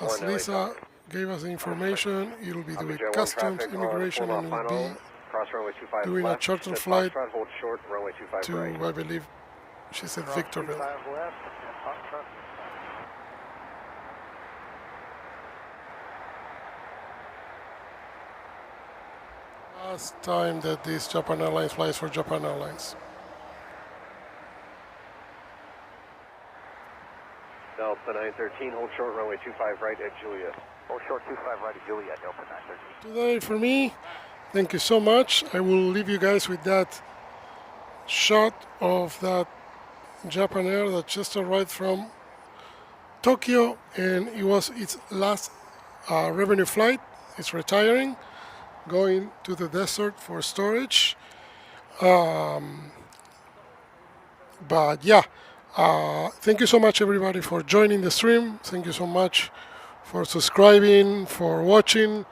As Lisa gave us the information, it'll be doing customs, immigration, and will be doing a charter flight to, I believe, she said Victorville. Last time that this Japan Airlines flies for Japan Airlines. Delta 913, hold short, runway 25 right at Juliet. Hold short 25 right at Juliet, Delta 913. Today for me, thank you so much. I will leave you guys with that shot of that Japan Air that just arrived from Tokyo, and it was its last revenue flight. It's retiring, going to the desert for storage. But yeah, thank you so much everybody for joining the stream. Thank you so much for subscribing, for watching.